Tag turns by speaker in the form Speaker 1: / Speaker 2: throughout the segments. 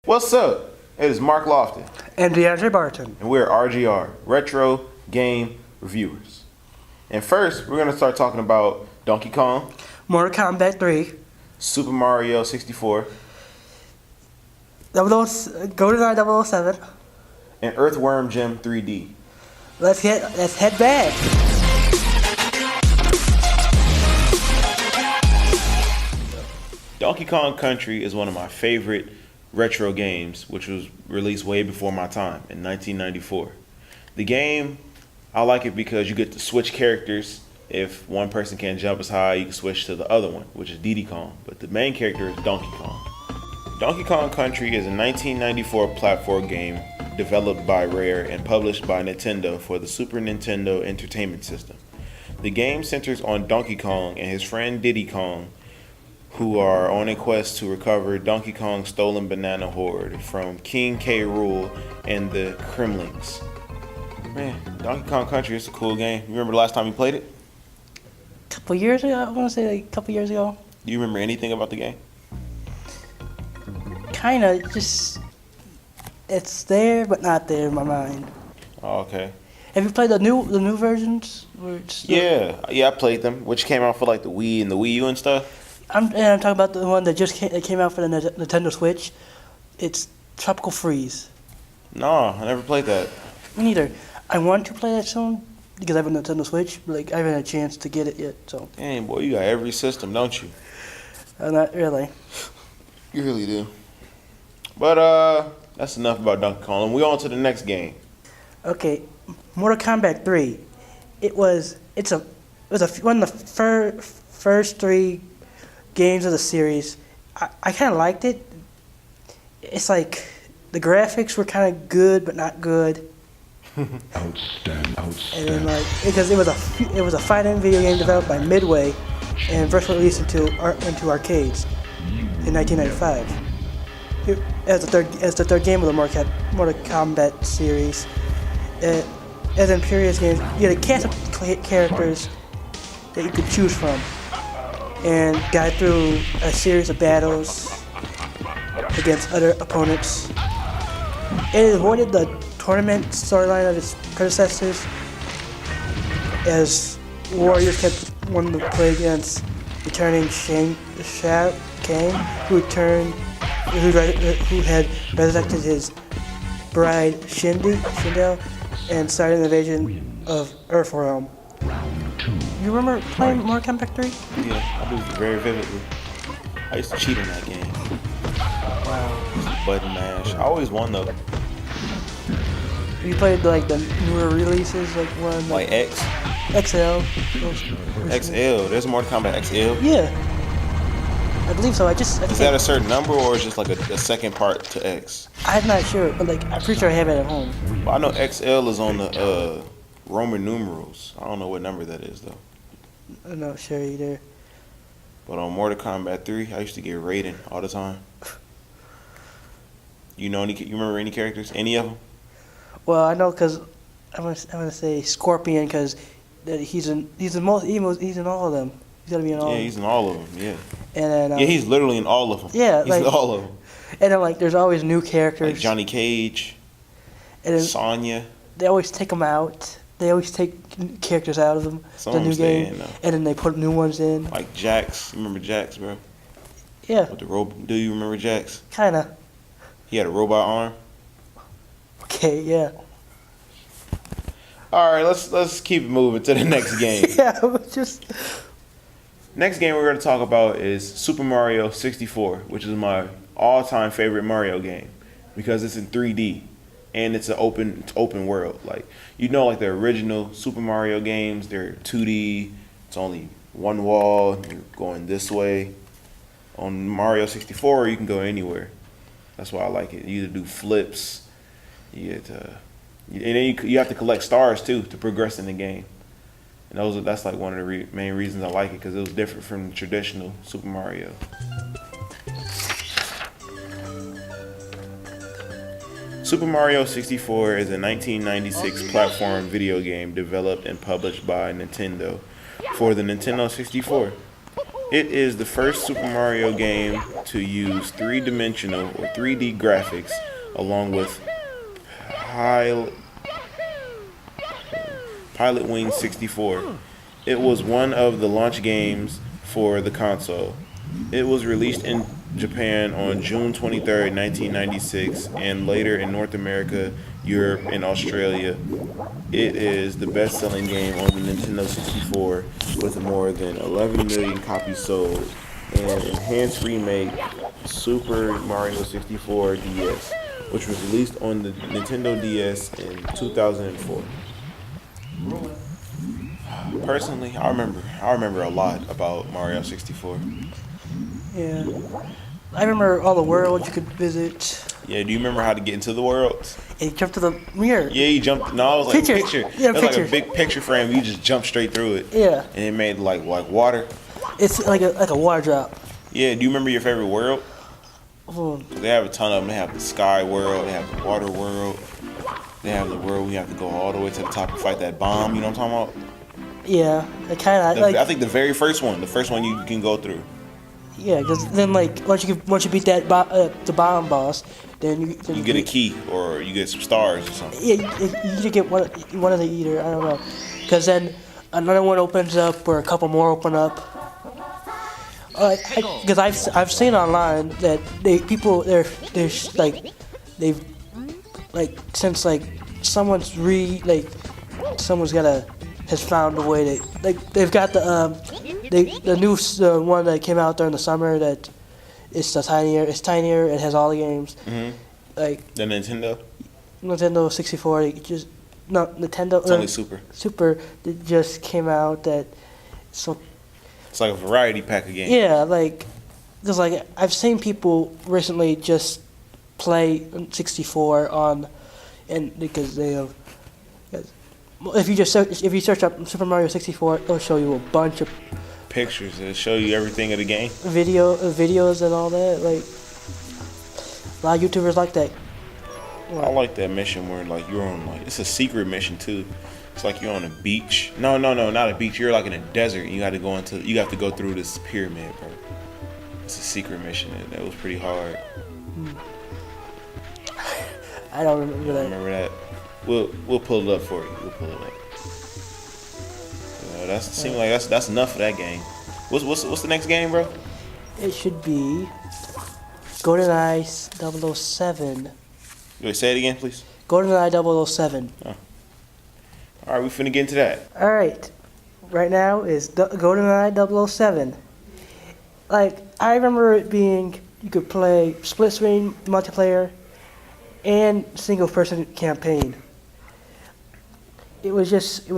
Speaker 1: What's up? It is Mark Lofton.
Speaker 2: And DeAndre Barton.
Speaker 1: And we're RGR, Retro Game Reviewers. And first, we're going to start talking about Donkey Kong,
Speaker 2: Mortal Kombat 3,
Speaker 1: Super Mario 64,
Speaker 2: GoldenEye 007.
Speaker 1: and Earthworm Jim 3D.
Speaker 2: Let's head back.
Speaker 1: Donkey Kong Country is one of my favorite retro games, which was released way before my time in 1994. The game, I like it because you get to switch characters. If one person can't jump as high, you can switch to the other one, which is Diddy Kong. But the main character is Donkey Kong. Donkey Kong Country is a 1994 platform game developed by Rare and published by Nintendo for the Super Nintendo Entertainment System. The game centers on Donkey Kong and his friend Diddy Kong, who are on a quest to recover Donkey Kong's stolen banana hoard from King K. Rool and the Kremlings. Man, Donkey Kong Country is a cool game. You remember the last time you played it?
Speaker 2: A couple years ago, I want to say like a couple years ago.
Speaker 1: Do you remember anything about the game?
Speaker 2: Kinda, just it's there but not there in my mind.
Speaker 1: Oh, okay.
Speaker 2: Have you played the new versions?
Speaker 1: Yeah, I played them, which came out for like the Wii and the Wii U and stuff.
Speaker 2: I'm talking about the one that just came out for the Nintendo Switch. It's Tropical Freeze.
Speaker 1: No, I never played that.
Speaker 2: Me neither. I want to play that soon because I have a Nintendo Switch, but like I haven't had a chance to get it yet. So.
Speaker 1: Dang, boy, you got every system, don't you?
Speaker 2: Not really.
Speaker 1: You really do. But that's enough about Donkey Kong. We on to the next game.
Speaker 2: Okay, Mortal Kombat 3. It was one of the first three games of the series. I kind of liked it. It's like the graphics were kind of good but not good.
Speaker 3: Outstanding.
Speaker 2: And then like because it was a fighting video game developed by Midway and first released into arcades in 1995. As the third game of the Mortal Kombat series. As in previous games, you had a cast of characters that you could choose from and guide through a series of battles against other opponents. It avoided the tournament storyline of its predecessors, as warriors kept wanting to play against returning Kang, who had resurrected his bride Shindel and started an invasion of Earthrealm. You remember playing Mortal Kombat 3?
Speaker 1: Yeah, I do very vividly. I used to cheat on that game.
Speaker 2: Wow.
Speaker 1: Button mash. I always won though.
Speaker 2: You played like the newer releases, like one
Speaker 1: Like X?
Speaker 2: XL.
Speaker 1: XL. There's a Mortal Kombat XL?
Speaker 2: Yeah. I believe so.
Speaker 1: Is that a certain number or is just like a second part to X?
Speaker 2: I'm not sure, but like I'm pretty sure I have it at home.
Speaker 1: Well, I know XL is on the Roman numerals. I don't know what number that is though.
Speaker 2: I'm not sure either.
Speaker 1: But on Mortal Kombat 3, I used to get Raiden all the time. You remember any characters? Any of them?
Speaker 2: Well, I know because I'm gonna say Scorpion because he's in all of them. He's gotta be in all.
Speaker 1: Yeah, he's in all of them. Yeah.
Speaker 2: And then
Speaker 1: he's literally in all of them.
Speaker 2: Yeah,
Speaker 1: he's in all of them.
Speaker 2: And then like there's always new characters.
Speaker 1: Like Johnny Cage.
Speaker 2: And then
Speaker 1: Sonya.
Speaker 2: They always take them out. They always take characters out of them. The new game, and then they put new ones in.
Speaker 1: Like Jax. You remember Jax, bro?
Speaker 2: Yeah.
Speaker 1: With the do you remember Jax?
Speaker 2: Kinda.
Speaker 1: He had a robot arm.
Speaker 2: Okay, yeah.
Speaker 1: All right, let's keep moving to the next game.
Speaker 2: Yeah, but just.
Speaker 1: Next game we're going to talk about is Super Mario 64, which is my all-time favorite Mario game because it's in 3D and it's an open world. Like like the original Super Mario games, they're 2D. It's only one wall. You're going this way. On Mario 64, you can go anywhere. That's why I like it. You either do flips, and then you have to collect stars too to progress in the game. And that's like one of the main reasons I like it because it was different from traditional Super Mario. Super Mario 64 is a 1996 platform video game developed and published by Nintendo for the Nintendo 64. It is the first Super Mario game to use three-dimensional or 3D graphics along with Pilot Wing 64. It was one of the launch games for the console. It was released in Japan on June 23rd, 1996, and later in North America, Europe, and Australia. It is the best-selling game on the Nintendo 64 with more than 11 million copies sold. And enhanced remake Super Mario 64 DS, which was released on the Nintendo DS in 2004. Personally, I remember a lot about Mario 64.
Speaker 2: Yeah. I remember all the worlds you could visit.
Speaker 1: Yeah, do you remember how to get into the worlds?
Speaker 2: And you jump to the mirror.
Speaker 1: Yeah, you jumped. No, it was like
Speaker 2: Pictures.
Speaker 1: a picture.
Speaker 2: Yeah,
Speaker 1: it was
Speaker 2: pictures.
Speaker 1: like a big picture frame. You just jumped straight through it.
Speaker 2: Yeah.
Speaker 1: And it made like water.
Speaker 2: It's like a water drop.
Speaker 1: Yeah, do you remember your favorite world?
Speaker 2: Oh,
Speaker 1: They have a ton of them. They have the sky world. They have the water world. They have the world where you have to go all the way to the top and fight that bomb. You know what I'm talking
Speaker 2: yeah. It kind of
Speaker 1: about?
Speaker 2: like
Speaker 1: I think the very first one, you can go through.
Speaker 2: yeah, because then like once you beat that the bomb boss, then
Speaker 1: You get a key or you get some stars or something.
Speaker 2: Yeah, you get one of the either. I don't know, because then another one opens up or a couple more open up. Because I've seen online that since someone's has found a way they've got the new one that came out during the summer that it's tinier, it has all the games.
Speaker 1: Mm-hmm.
Speaker 2: Like
Speaker 1: The
Speaker 2: Nintendo 64, Nintendo.
Speaker 1: It's only Super.
Speaker 2: Super that just came out that so.
Speaker 1: It's like a variety pack of games.
Speaker 2: Yeah, because I've seen people recently just play 64 and because they have. If you search up Super Mario 64, it'll show you a bunch of
Speaker 1: Pictures that show you everything of the game.
Speaker 2: videos and all that. Like a lot of YouTubers like that.
Speaker 1: I like that mission where you're on it's a secret mission too. It's like you're on a beach. No, not a beach. You're in a desert and you have to go through this pyramid, bro. It's a secret mission. That was pretty hard.
Speaker 2: I don't remember that.
Speaker 1: Remember that? We'll pull it up for you. We'll pull it up. That's enough for that game. What's the next game, bro?
Speaker 2: It should be GoldenEye 007.
Speaker 1: Wait, say it again, please.
Speaker 2: GoldenEye 007.
Speaker 1: All right, we finna get into that.
Speaker 2: All right. Right now is GoldenEye 007. I remember it being you could play split screen multiplayer and single person campaign. It was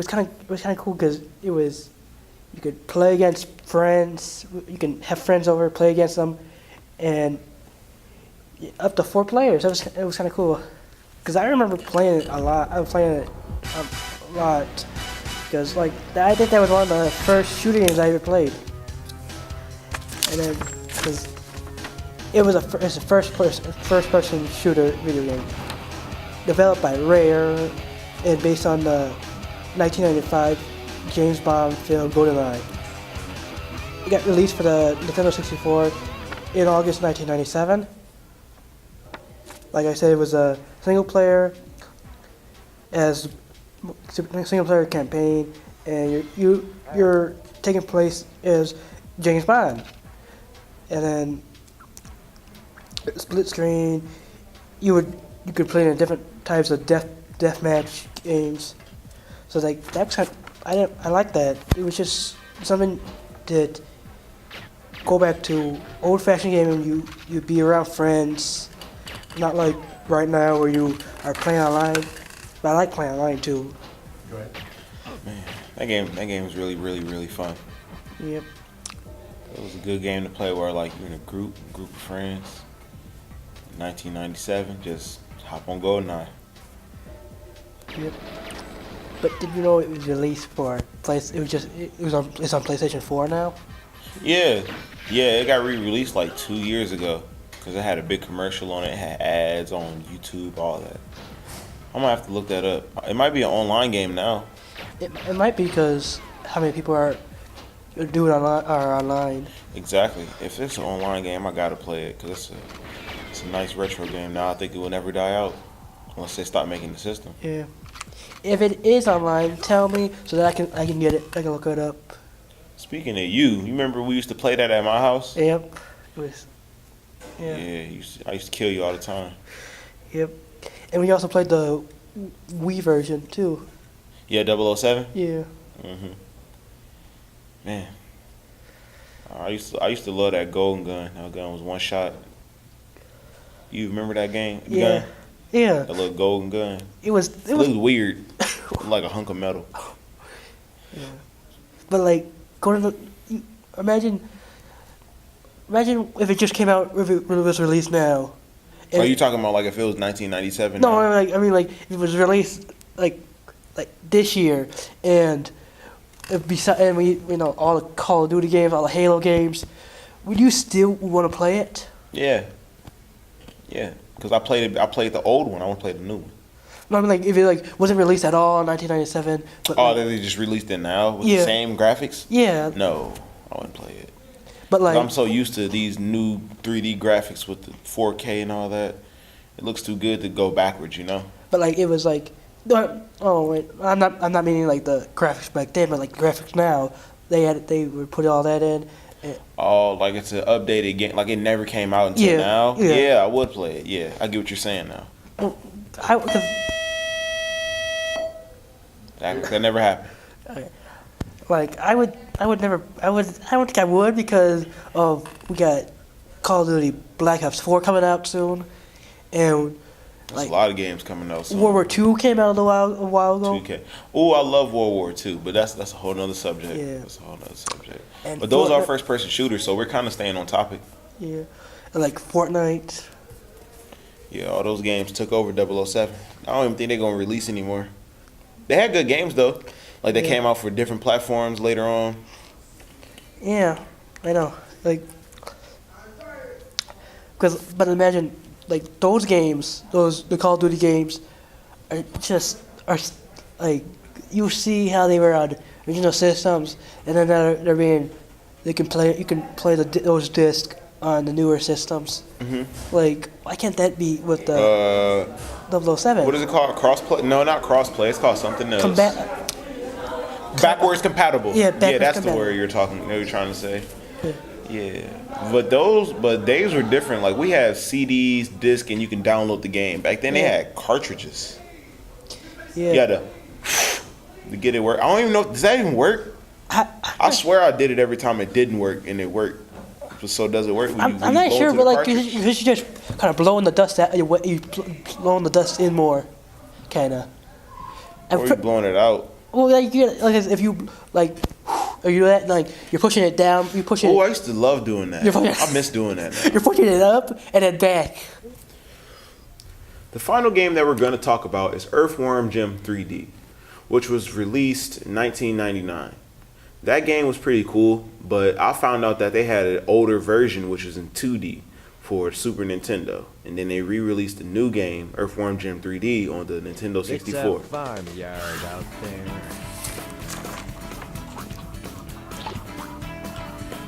Speaker 2: kind of cool because you could play against friends. You can have friends over, play against them, and up to 4 players. It was kind of cool. Because I remember playing it a lot. I was playing it a lot. Because I think that was one of the first shooting games I ever played. And then, because it's a first person shooter video game, developed by Rare, and based on the 1995 James Bond film GoldenEye. It got released for the Nintendo 64 in August 1997. Like I said, it was a single player campaign, and you're taking place as James Bond, and then split screen. You could play in different types of deathmatch games. So that's I like that. It was just something that go back to old-fashioned gaming. You be around friends, not like right now where you are playing online. But I like playing online too.
Speaker 1: Right. Man, that game was really, really, really fun.
Speaker 2: Yep.
Speaker 1: It was a good game to play where you're in a group of friends. 1997, just hop on GoldenEye.
Speaker 2: Yep. But did you know it was released for it's on PlayStation 4 now?
Speaker 1: Yeah, it got re-released 2 years ago because it had a big commercial on it. It had ads on YouTube, all that. I'm gonna have to look that up. It might be an online game now.
Speaker 2: It might be because how many people are do it online.
Speaker 1: Exactly. If it's an online game, I gotta play it because it's a nice retro game. Now I think it will never die out unless they stop making the system.
Speaker 2: Yeah. If it is online, tell me so that I can get it. I can look it up.
Speaker 1: Speaking of you remember we used to play that at my house?
Speaker 2: Yep. It was. Yeah.
Speaker 1: Yeah, I used to kill you all the time.
Speaker 2: Yep. And we also played the Wii version too.
Speaker 1: Yeah, 007?
Speaker 2: Yeah.
Speaker 1: Mhm. Man. I used to love that golden gun. That gun was one shot. You remember that game?
Speaker 2: Yeah.
Speaker 1: Gun?
Speaker 2: Yeah.
Speaker 1: That little golden gun.
Speaker 2: It was
Speaker 1: looked weird. Like a hunk of metal.
Speaker 2: Yeah. But like going to imagine if it just came out, if it was released now.
Speaker 1: Are you talking about like if it was 1997?
Speaker 2: No,
Speaker 1: now?
Speaker 2: I mean like if it was released like this year, and all the Call of Duty games, all the Halo games, would you still want to play it?
Speaker 1: Yeah. Yeah, because I played the old one. I want to play the new one.
Speaker 2: No, I mean like if it wasn't released at all in 1997. But
Speaker 1: they just released it now with
Speaker 2: Yeah.
Speaker 1: the same graphics?
Speaker 2: Yeah.
Speaker 1: No, I wouldn't play it.
Speaker 2: But like
Speaker 1: I'm so used to these new 3D graphics with the 4K and all that. It looks too good to go backwards, you know.
Speaker 2: But like it was like, oh wait, I'm not meaning like the graphics back then, but like graphics now. They would put all that in.
Speaker 1: Oh, like it's an updated game, like it never came out until now.
Speaker 2: Yeah.
Speaker 1: Yeah, I would play it. Yeah, I get what you're saying now.
Speaker 2: Well,
Speaker 1: That never happened.
Speaker 2: like I don't think I would because we got Call of Duty Black Ops 4 coming out soon, and
Speaker 1: There's a lot of games coming out soon.
Speaker 2: World War II came out a while ago.
Speaker 1: 2K. Oh, I love World War II, but that's a whole nother subject.
Speaker 2: Yeah.
Speaker 1: That's a whole nother subject.
Speaker 2: And
Speaker 1: But those are
Speaker 2: Fortnite-
Speaker 1: first-person shooters, so we're kind of staying on topic.
Speaker 2: Yeah, and like Fortnite.
Speaker 1: Yeah, all those games took over 007. I don't even think they're gonna release anymore. They had good games though, like they
Speaker 2: Yeah.
Speaker 1: came out for different platforms later on.
Speaker 2: Yeah, I know. Like, but imagine like those games, the Call of Duty games, are like you see how they were on original systems, and then you can play those discs on the newer systems.
Speaker 1: Mm-hmm.
Speaker 2: Like, why can't that be with the 007?
Speaker 1: What is it called? Crossplay? No, not crossplay. It's called something else. Backwards compatible.
Speaker 2: Yeah,
Speaker 1: that's
Speaker 2: compatible.
Speaker 1: the word you're trying to say. Yeah, but these were different. Like we had CDs, disc, and you can download the game. Back then they had cartridges.
Speaker 2: Yeah.
Speaker 1: You had to get it work. I don't even know. Does that even work? I swear I did it every time it didn't work, and it worked. So does it work?
Speaker 2: I'm not sure, but like you should just kind of blowing the dust out. You blowing the dust in more, kind of.
Speaker 1: Or you blowing it out.
Speaker 2: Well, like if you like, or you do that like you're pushing it down. You push it.
Speaker 1: Oh, I used to love doing that.
Speaker 2: You're-
Speaker 1: I miss doing that now.
Speaker 2: You're pushing it up and then back.
Speaker 1: The final game that we're going to talk about is Earthworm Jim 3D, which was released in 1999. That game was pretty cool, but I found out that they had an older version, which was in 2D for Super Nintendo. And then they re-released a new game, Earthworm Jim 3D, on the Nintendo 64.
Speaker 4: It's a farmyard out there.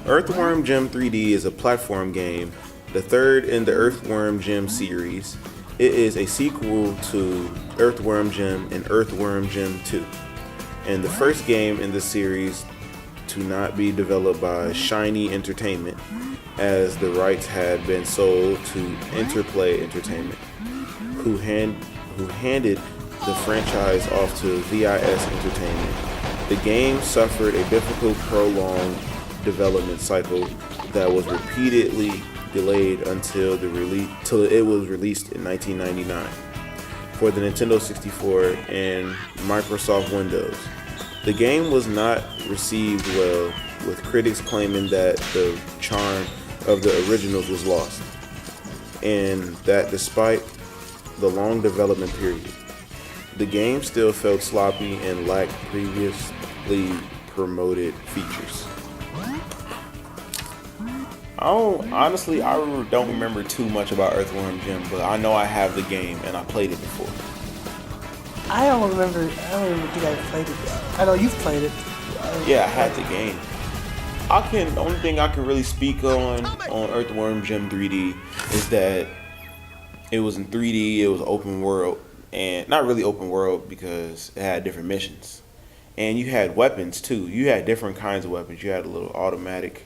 Speaker 1: Earthworm Jim 3D is a platform game, the third in the Earthworm Jim series. It is a sequel to Earthworm Jim and Earthworm Jim 2, and the first game in the series to not be developed by Shiny Entertainment, as the rights had been sold to Interplay Entertainment, who handed the franchise off to VIS Entertainment. The game suffered a difficult, prolonged development cycle that was repeatedly delayed until it was released in 1999 for the Nintendo 64 and Microsoft Windows. The game was not received well, with critics claiming that the charm of the originals was lost, and that despite the long development period, the game still felt sloppy and lacked previously promoted features. I don't remember too much about Earthworm Jim, but I know I have the game and I played it before.
Speaker 2: I don't even think I played it. I know you've played it.
Speaker 1: Yeah, I had the game. The only thing I can really speak on Earthworm Jim 3D is that it was in 3D. It was open world, and not really open world because it had different missions, and you had weapons too. You had different kinds of weapons. You had a little automatic.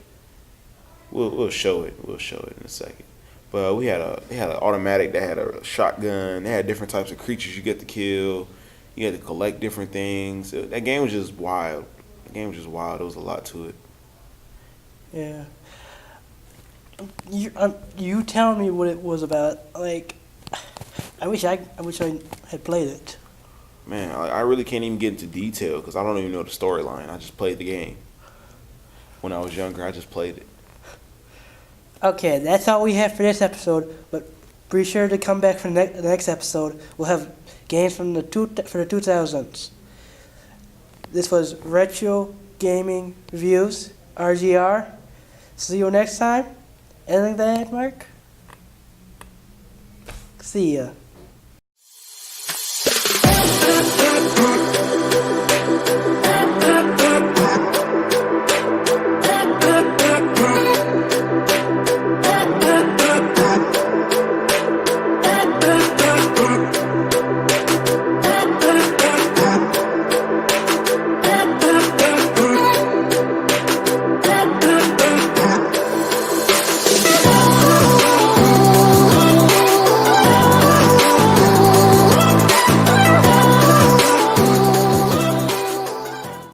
Speaker 1: We'll show it. We'll show it in a second. But they had an automatic that had a shotgun. They had different types of creatures you get to kill. You had to collect different things. That game was just wild. The game was just wild. There was a lot to it.
Speaker 2: Yeah. You tell me what it was about. Like, I wish I had played it.
Speaker 1: Man, I really can't even get into detail because I don't even know the storyline. I just played the game. When I was younger, I just played it.
Speaker 2: Okay, that's all we have for this episode. But be sure to come back for the next episode. We'll have games from the 2000s. This was Retro Gaming Reviews, RGR. See you next time. Anything to add, Mark? See ya.